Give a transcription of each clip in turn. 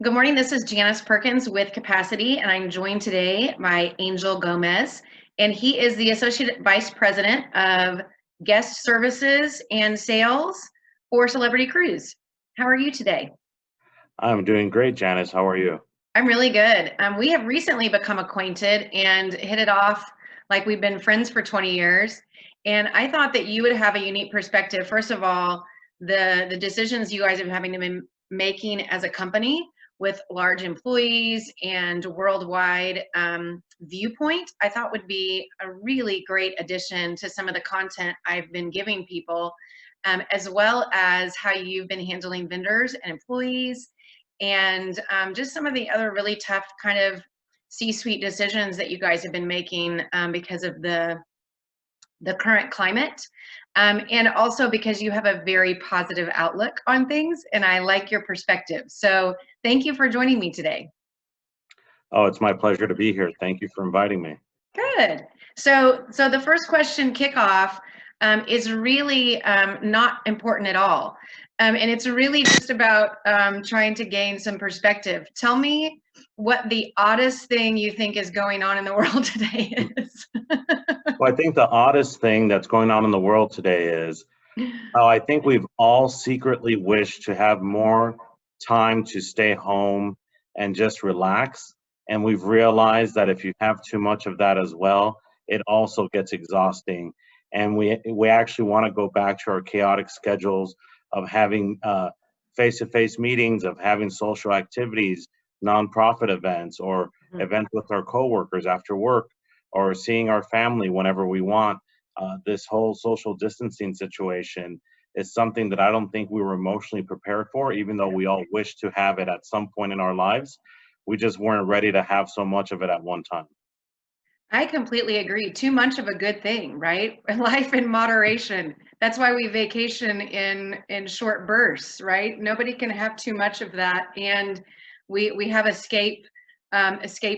Good morning. This is Janice Perkins with Capacity, and I'm joined today by Angel Gomez, and he is the Associate Vice President of Guest Services and Sales for Celebrity Cruise. How are you today? I'm doing great, Janice. How are you? I'm really good. We have recently become acquainted and hit it off like we've been friends for 20 years. And I thought that you would have a unique perspective. First of all, the decisions you guys have having to be making as a company with large employees and worldwide viewpoint, I thought would be a really great addition to some of the content I've been giving people, as well as how you've been handling vendors and employees and just some of the other really tough kind of C-suite decisions that you guys have been making because of the current climate, and also because you have a very positive outlook on things, and I like your perspective. So thank you for joining me today. Oh, it's my pleasure to be here. Thank you for inviting me. Good. So the first question kickoff is really not important at all. And it's really just about trying to gain some perspective. Tell me what the oddest thing you think is going on in the world today is. Well, I think the oddest thing that's going on in the world today is I think we've all secretly wished to have more time to stay home and just relax. And we've realized that if you have too much of that as well, it also gets exhausting. And we actually want to go back to our chaotic schedules of having face-to-face meetings, of having social activities, nonprofit events, or events with our coworkers after work, or seeing our family whenever we want. This whole social distancing situation is something that I don't think we were emotionally prepared for, even though we all wish to have it at some point in our lives. We just weren't ready to have so much of it at one time. I completely agree. Too much of a good thing, right? Life in moderation. That's why we vacation in short bursts, right? Nobody can have too much of that, and we have escape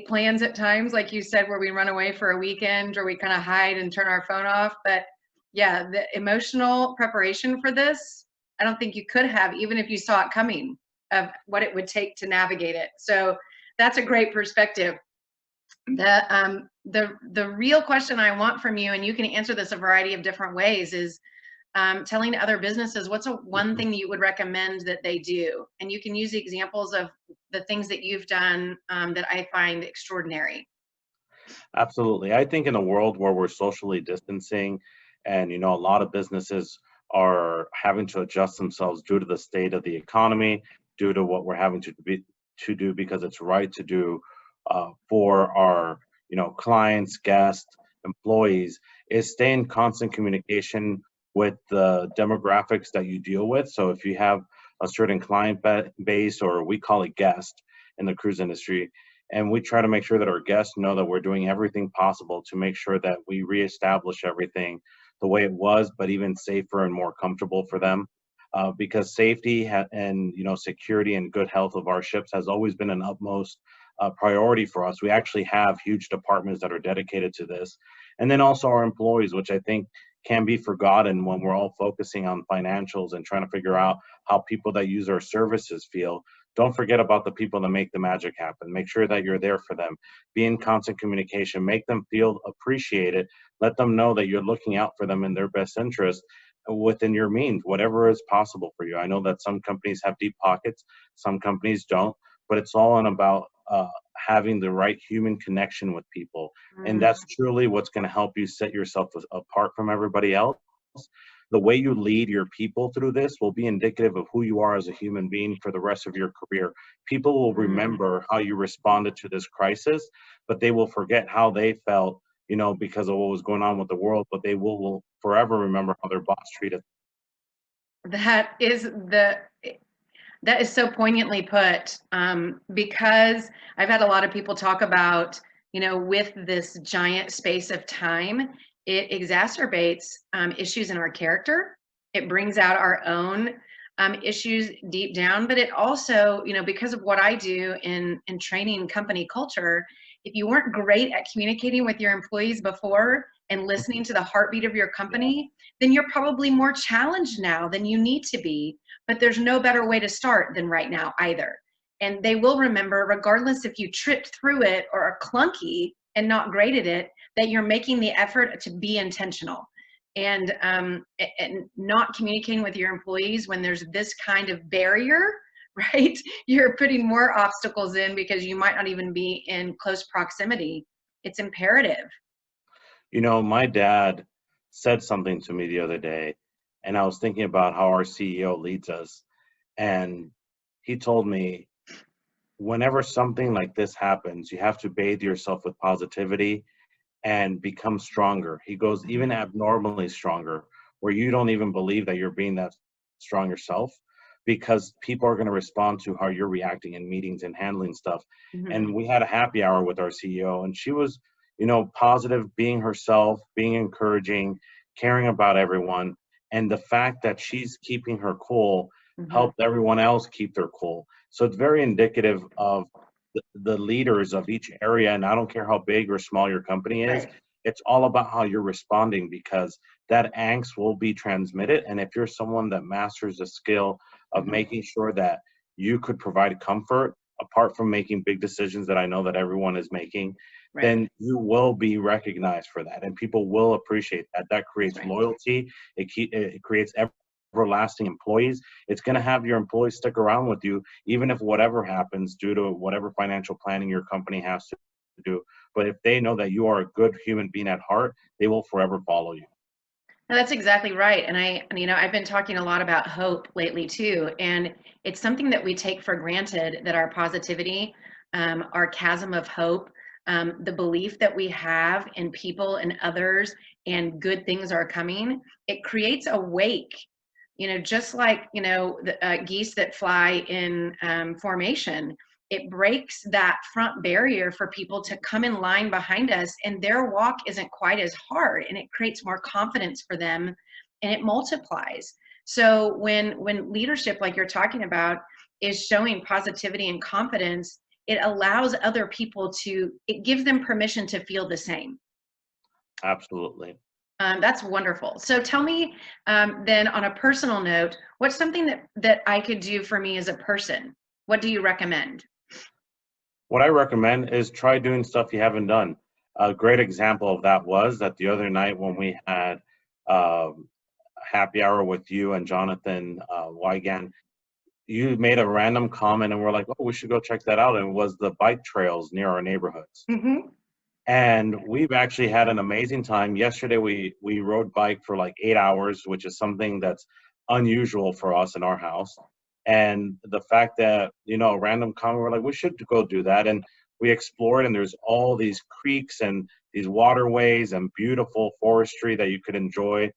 plans at times, like you said, where we run away for a weekend or we kind of hide and turn our phone off. But yeah, the emotional preparation for this, I don't think you could have, even if you saw it coming, of what it would take to navigate it. So that's a great perspective. The real question I want from you, and you can answer this a variety of different ways, is telling other businesses what's one thing that you would recommend that they do, and you can use the examples of the things that you've done that I find extraordinary. Absolutely. I think in a world where we're socially distancing and, a lot of businesses are having to adjust themselves due to the state of the economy, due to what we're having to do because it's right to do for our, clients, guests, employees, is stay in constant communication with the demographics that you deal with. So if you have a certain client base, or we call it guest in the cruise industry, and we try to make sure that our guests know that we're doing everything possible to make sure that we reestablish everything the way it was, but even safer and more comfortable for them. Because safety and security and good health of our ships has always been an utmost priority for us. We actually have huge departments that are dedicated to this, and then also our employees, which I think can be forgotten when we're all focusing on financials and trying to figure out how people that use our services feel. Don't forget about the people that make the magic happen. Make sure that you're there for them. Be in constant communication. Make them feel appreciated. Let them know that you're looking out for them in their best interest within your means, whatever is possible for you. I know that some companies have deep pockets, some companies don't, but it's all about having the right human connection with people. And that's truly what's going to help you set yourself apart from everybody else. The way you lead your people through this will be indicative of who you are as a human being for the rest of your career. People will remember how you responded to this crisis, but they will forget how they felt, because of what was going on with the world, but they will forever remember how their boss treated. That is so poignantly put, because I've had a lot of people talk about, with this giant space of time, it exacerbates issues in our character. It brings out our own issues deep down, but it also, because of what I do in training company culture, if you weren't great at communicating with your employees before and listening to the heartbeat of your company, then you're probably more challenged now than you need to be. But there's no better way to start than right now either. And they will remember, regardless if you tripped through it or are clunky and not graded it, that you're making the effort to be intentional. And not communicating with your employees when there's this kind of barrier, right? You're putting more obstacles in because you might not even be in close proximity. It's imperative. My dad said something to me the other day, and I was thinking about how our CEO leads us. And he told me, whenever something like this happens, you have to bathe yourself with positivity and become stronger. He goes, even abnormally stronger, where you don't even believe that you're being that strong yourself, because people are going to respond to how you're reacting in meetings and handling stuff. And we had a happy hour with our CEO, and she was, positive, being herself, being encouraging, caring about everyone. And the fact that she's keeping her cool helped everyone else keep their cool. So it's very indicative of the leaders of each area, and I don't care how big or small your company is, Right. it's all about how you're responding, because that angst will be transmitted. And if you're someone that masters the skill of making sure that you could provide comfort apart from making big decisions that I know that everyone is making, Right. then you will be recognized for that, and people will appreciate that. That creates Right. loyalty. It creates everlasting employees. It's going to have your employees stick around with you, even if whatever happens due to whatever financial planning your company has to do. But if they know that you are a good human being at heart, they will forever follow you. No, that's exactly right. I've been talking a lot about hope lately too. And it's something that we take for granted, that our positivity, our chasm of hope, the belief that we have in people and others and good things are coming, it creates a wake. Just like, the geese that fly in formation, it breaks that front barrier for people to come in line behind us, and their walk isn't quite as hard, and it creates more confidence for them, and it multiplies. So when leadership, like you're talking about, is showing positivity and confidence, it allows other people it gives them permission to feel the same. Absolutely. That's wonderful. So tell me, then, on a personal note, what's something that I could do for me as a person? What do you recommend? What I recommend is try doing stuff you haven't done. A great example of that was that the other night when we had happy hour with you and Jonathan Wygan, you made a random comment and we're like, oh, we should go check that out. And it was the bike trails near our neighborhoods. Hmm. And we've actually had an amazing time. Yesterday, we rode bike for like 8 hours, which is something that's unusual for us in our house. And the fact that, a random comment, we're like, we should go do that. And we explored, and there's all these creeks and these waterways and beautiful forestry that you could enjoy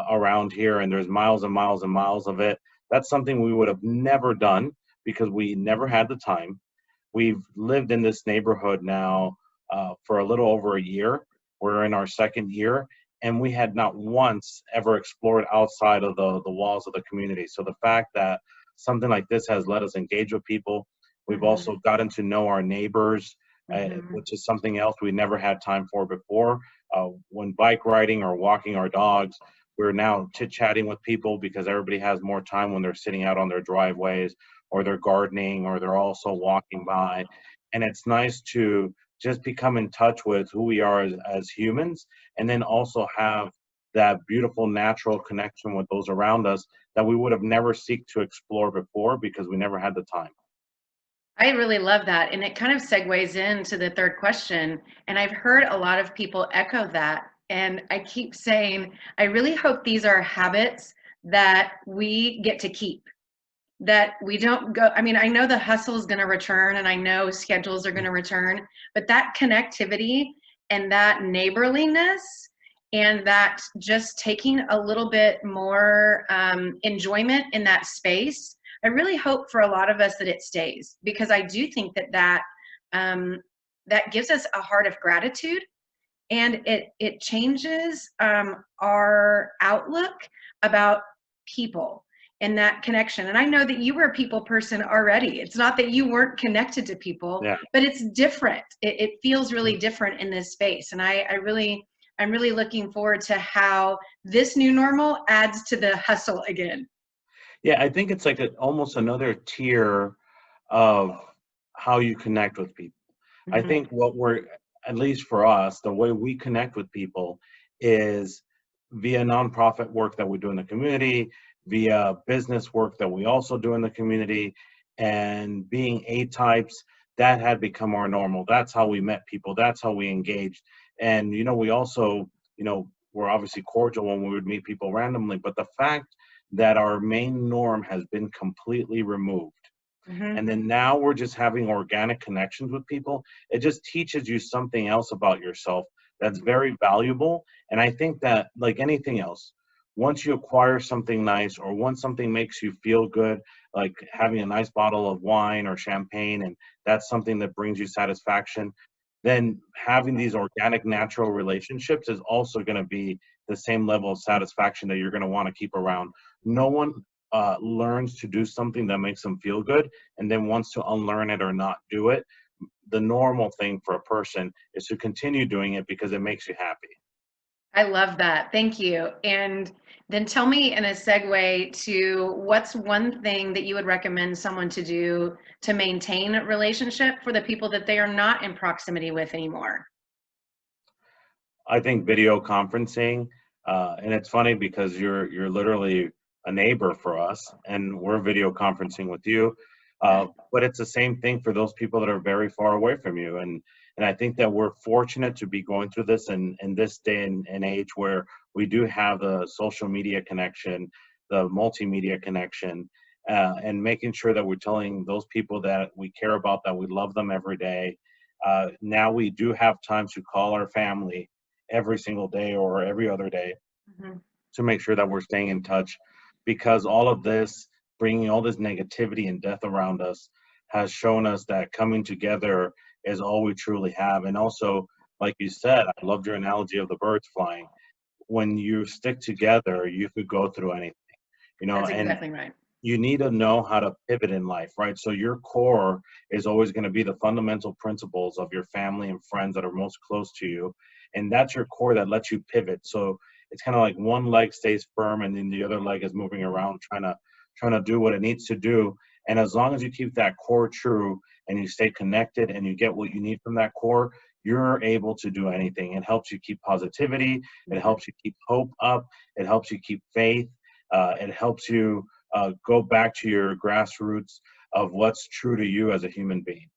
around here. And there's miles and miles and miles of it. That's something we would have never done because we never had the time. We've lived in this neighborhood now for a little over a year. We're in our second year, and we had not once ever explored outside of the walls of the community. So the fact that something like this has let us engage with people, we've Hmm. also gotten to know our neighbors, Hmm. which is something else we never had time for before. When bike riding or walking our dogs, we're now chit-chatting with people because everybody has more time when they're sitting out on their driveways or they're gardening or they're also walking by. And it's nice to just become in touch with who we are as humans, and then also have that beautiful natural connection with those around us that we would have never seeked to explore before because we never had the time. I really love that. And it kind of segues into the third question. And I've heard a lot of people echo that. And I keep saying, I really hope these are habits that we get to keep, that we don't go. I mean, I know the hustle is going to return and I know schedules are going to return, but that connectivity and that neighborliness and that just taking a little bit more enjoyment in that space, I really hope for a lot of us that it stays, because I do think that that gives us a heart of gratitude, and it changes our outlook about people and that connection. And I know that you were a people person already. It's not that you weren't connected to people, Yeah. but it's different. It feels really different in this space. And I'm really looking forward to how this new normal adds to the hustle again. Yeah, I think it's like almost another tier of how you connect with people. I Mhm. think what we're, at least for us, the way we connect with people is via nonprofit work that we do in the community, via business work that we also do in the community, and being A types, that had become our normal. That's how we met people. That's how we engaged. And, we also, we're obviously cordial when we would meet people randomly, but the fact that our main norm has been completely removed, Mhm. and then now we're just having organic connections with people, it just teaches you something else about yourself that's very valuable. And I think that, like anything else, once you acquire something nice, or once something makes you feel good, like having a nice bottle of wine or champagne, and that's something that brings you satisfaction, then having these organic, natural relationships is also going to be the same level of satisfaction that you're going to want to keep around. No one learns to do something that makes them feel good and then wants to unlearn it or not do it. The normal thing for a person is to continue doing it because it makes you happy. I love that. Thank you. And then tell me in a segue to what's one thing that you would recommend someone to do to maintain a relationship for the people that they are not in proximity with anymore? I think video conferencing, and it's funny because you're literally a neighbor for us, and we're video conferencing with you. But it's the same thing for those people that are very far away from you, and I think that we're fortunate to be going through this in this day and age where we do have the social media connection, the multimedia connection, and making sure that we're telling those people that we care about that we love them every day. Now we do have time to call our family every single day or every other day Mhm. to make sure that we're staying in touch, because all of this, bringing all this negativity and death around us, has shown us that coming together is all we truly have. And also, like you said, I loved your analogy of the birds flying. When you stick together, you could go through anything, That's and exactly right. you need to know how to pivot in life, right? So your core is always going to be the fundamental principles of your family and friends that are most close to you. And that's your core that lets you pivot. So it's kind of like one leg stays firm and then the other leg is moving around trying to do what it needs to do. And as long as you keep that core true and you stay connected and you get what you need from that core, you're able to do anything. It helps you keep positivity, it Mhm. helps you keep hope up, it helps you keep faith, it helps you go back to your grassroots of what's true to you as a human being.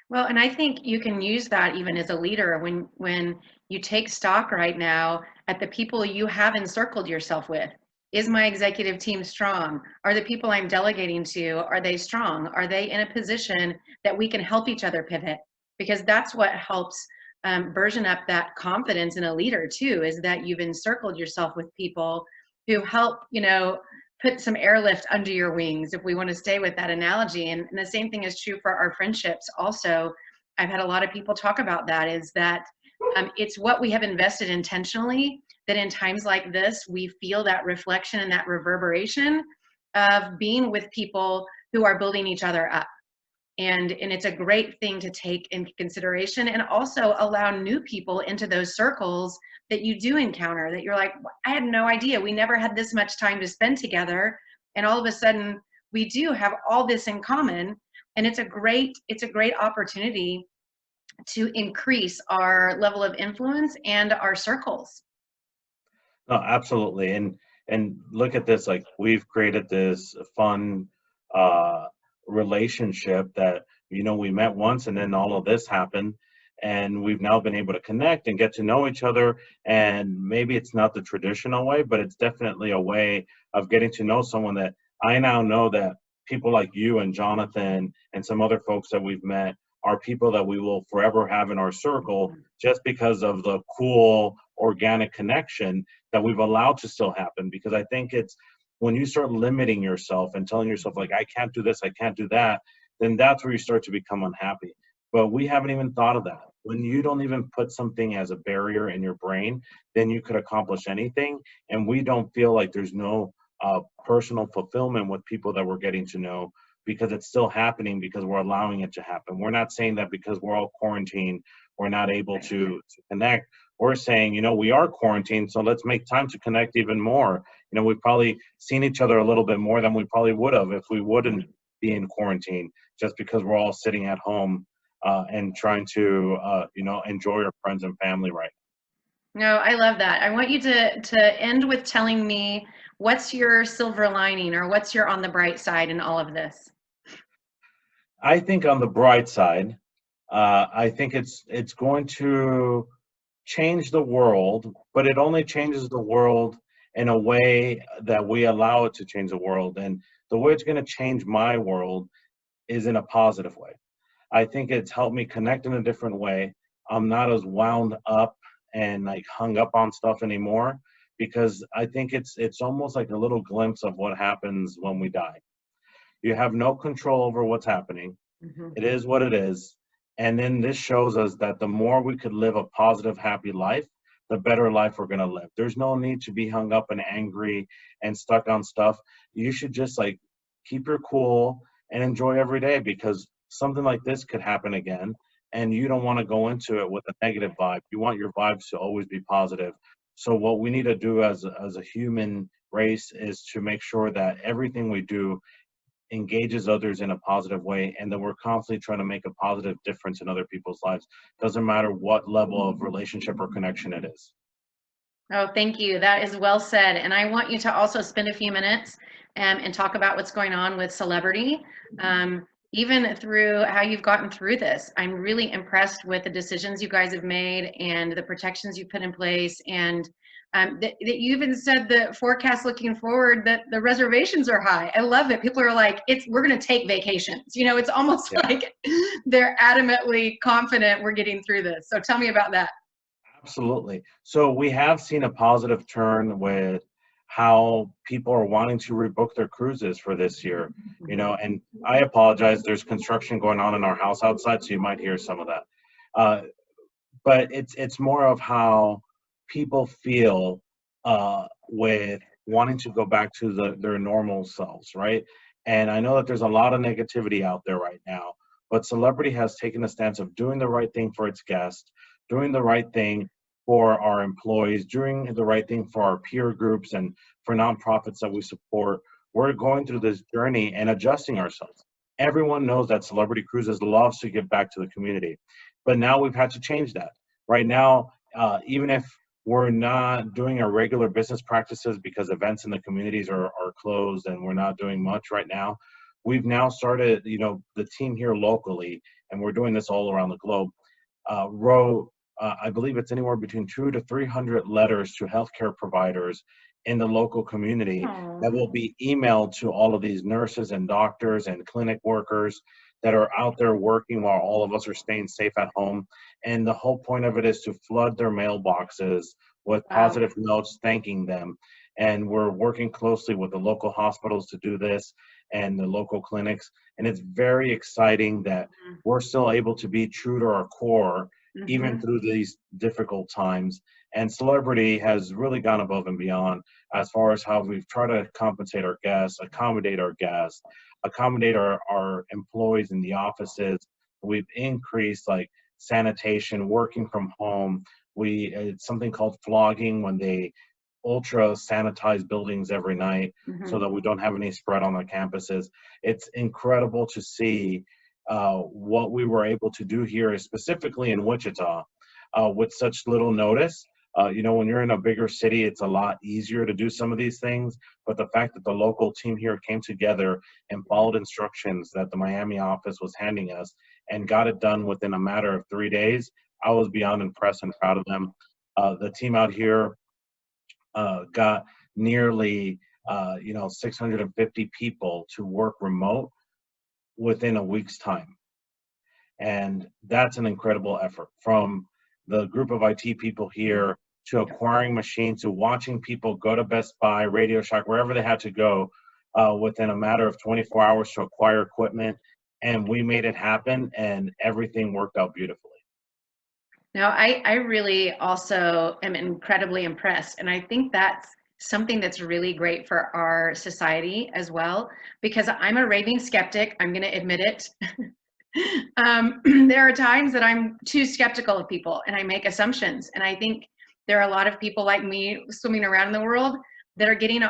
Well, and I think you can use that even as a leader when you take stock right now at the people you have encircled yourself with. Is my executive team strong? Are the people I'm delegating to, are they strong? Are they in a position that we can help each other pivot? Because that's what helps version up that confidence in a leader too, is that you've encircled yourself with people who help, put some airlift under your wings, if we want to stay with that analogy. And the same thing is true for our friendships also. I've had a lot of people talk about that, is that it's what we have invested intentionally, that in times like this we feel that reflection and that reverberation of being with people who are building each other up. And it's a great thing to take into consideration, and also allow new people into those circles that you do encounter, that you're like, I had no idea we never had this much time to spend together, and all of a sudden we do have all this in common. And it's a great opportunity to increase our level of influence and our circles. No, absolutely. And look at this, like we've created this fun uh relationship that, we met once and then all of this happened, and we've now been able to connect and get to know each other. And maybe it's not the traditional way, but it's definitely a way of getting to know someone that I now know that people like you and Jonathan and some other folks that we've met are people that we will forever have in our circle, just because of the cool organic connection that we've allowed to still happen. Because I think it's when you start limiting yourself and telling yourself, like, I can't do this, I can't do that, then that's where you start to become unhappy. But we haven't even thought of that. When you don't even put something as a barrier in your brain, then you could accomplish anything. And we don't feel like there's no personal fulfillment with people that we're getting to know, because it's still happening because we're allowing it to happen. We're not saying that because we're all quarantined, we're not able to connect. We're saying, we are quarantined, so let's make time to connect even more. We've probably seen each other a little bit more than we probably would have if we wouldn't be in quarantine, just because we're all sitting at home and trying to, enjoy our friends and family right No, I love that. I want you to end with telling me what's your silver lining or what's your on the bright side in all of this. now. I think on the bright side, I think it's going to change the world, but it only changes the world in a way that we allow it to change the world. And the way it's going to change my world is in a positive way. I think it's helped me connect in a different way. I'm not as wound up and like hung up on stuff anymore because I think it's almost like a little glimpse of what happens when we die. You have no control over what's happening. Mhm. It is what it is. And then this shows us that the more we could live a positive, happy life, the better life we're going to live. There's no need to be hung up and angry and stuck on stuff. You should just like keep your cool and enjoy every day because something like this could happen again. And you don't want to go into it with a negative vibe. You want your vibes to always be positive. So what we need to do as a human race is to make sure that everything we do engages others in a positive way and that we're constantly trying to make a positive difference in other people's lives. Doesn't matter what level of relationship or connection it is. Oh, thank you. That is well said. And I want you to also spend a few minutes and talk about what's going on with celebrity, even through how you've gotten through this. I'm really impressed with the decisions you guys have made and the protections you put in place. And that you even said the forecast looking forward that the reservations are high. I love it. People are like, we're going to take vacations. You know, it's almost Yeah. like they're adamantly confident we're getting through this. So tell me about that. Absolutely. So we have seen a positive turn with how people are wanting to rebook their cruises for this year, and I apologize, there's construction going on in our house outside, so you might hear some of that. Uh, but it's more of how people feel with wanting to go back to their normal selves, right? And I know that there's a lot of negativity out there right now, but celebrity has taken a stance of doing the right thing for its guests, doing the right thing for our employees, doing the right thing for our peer groups and for nonprofits that we support. We're going through this journey and adjusting ourselves. Everyone knows that Celebrity Cruises loves to give back to the community, but now we've had to change that. Right now, even if we're not doing our regular business practices because events in the communities are closed and we're not doing much right now, we've now started, the team here locally, and we're doing this all around the globe, wrote, I believe it's anywhere between 200 to 300 letters to healthcare providers in the local community that will be emailed to all of these nurses and doctors and clinic workers that are out there working while all of us are staying safe at home. And the whole point of it is to flood their mailboxes with Wow. positive notes thanking them. And we're working closely with the local hospitals to do this and the local clinics. And it's very exciting that we're still able to be true to our core even Mhm. through these difficult times. And Celebrity has really gone above and beyond as far as how we've tried to compensate our guests, accommodate our employees in the offices. We've increased like sanitation, working from home. It's something called flogging when they ultra sanitize buildings every night so Mhm. that we don't have any spread on the campuses. It's incredible to see what we were able to do here, specifically in Wichita, with such little notice. When you're in a bigger city, it's a lot easier to do some of these things. But the fact that the local team here came together and followed instructions that the Miami office was handing us and got it done within a matter of 3 days, I was beyond impressed and proud of them. The team out here got nearly 650 people to work remote within a week's time. And that's an incredible effort from the group of IT people here to acquiring machines to watching people go to Best Buy, Radio Shack, wherever they had to go within a matter of 24 hours to acquire equipment. And we made it happen and everything worked out beautifully. Now, I really also am incredibly impressed. And I think that's something that's really great for our society as well, because I'm a raving skeptic. I'm going to admit it. There are times that I'm too skeptical of people and I make assumptions. And I think there are a lot of people like me swimming around in the world that are getting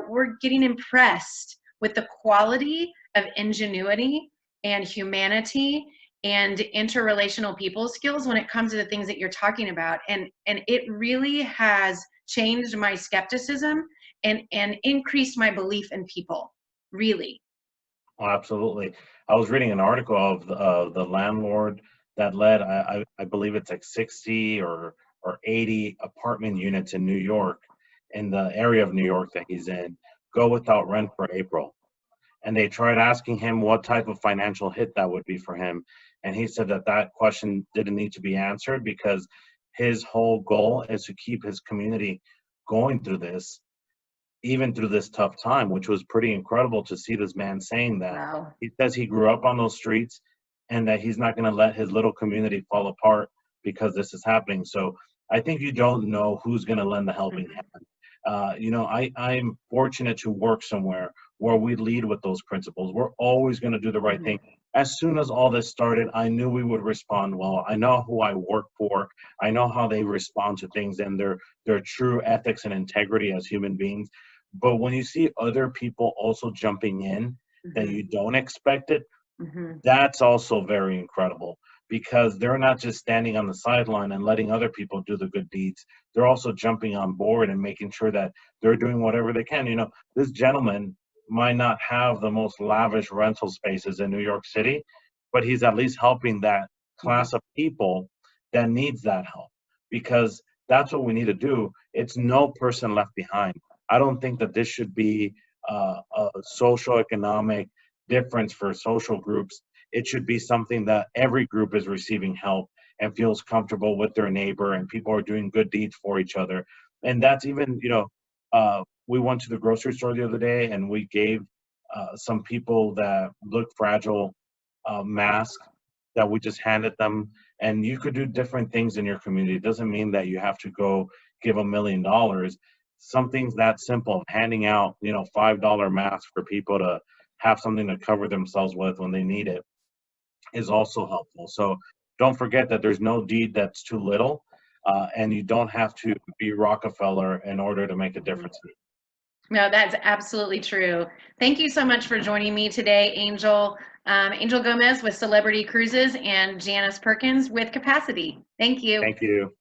we're getting impressed with the quality of ingenuity and humanity and interrelational people skills when it comes to the things that you're talking about. And it really has changed my skepticism and increased my belief in people, really. Oh, absolutely. I was reading an article of the landlord that led, I believe it's like 60 or 80 apartment units in New York, in the area of New York that he's in, go without rent for April. And they tried asking him what type of financial hit that would be for him. And he said that that question didn't need to be answered because his whole goal is to keep his community going through this, even through this tough time, which was pretty incredible to see this man saying that. Wow. He says he grew up on those streets and that he's not going to let his little community fall apart because this is happening. So I think you don't know who's going to lend the helping Mhm. hand. I'm fortunate to work somewhere where we lead with those principles. We're always going to do the right thing. Mhm. As soon as all this started, I knew we would respond well. I know who I work for. I know how they respond to things and their true ethics and integrity as human beings. But when you see other people also jumping in that Mhm. you don't expect it, Mhm. that's also very incredible because they're not just standing on the sideline and letting other people do the good deeds. They're also jumping on board and making sure that they're doing whatever they can. This gentleman might not have the most lavish rental spaces in New York City, but he's at least helping that Mhm. class of people that needs that help because that's what we need to do. It's no person left behind. I don't think that this should be a social economic difference for social groups. It should be something that every group is receiving help and feels comfortable with their neighbor and people are doing good deeds for each other. And that's even, we went to the grocery store the other day and we gave some people that look fragile masks that we just handed them. And you could do different things in your community. It doesn't mean that you have to go give $1 million. Something's that simple, handing out, $5 masks for people to have something to cover themselves with when they need it is also helpful. So don't forget that there's no deed that's too little, and you don't have to be Rockefeller in order to make a Mhm. difference. No, that's absolutely true. Thank you so much for joining me today, Angel. Angel Gomez with Celebrity Cruises and Janice Perkins with Capacity. Thank you. Thank you.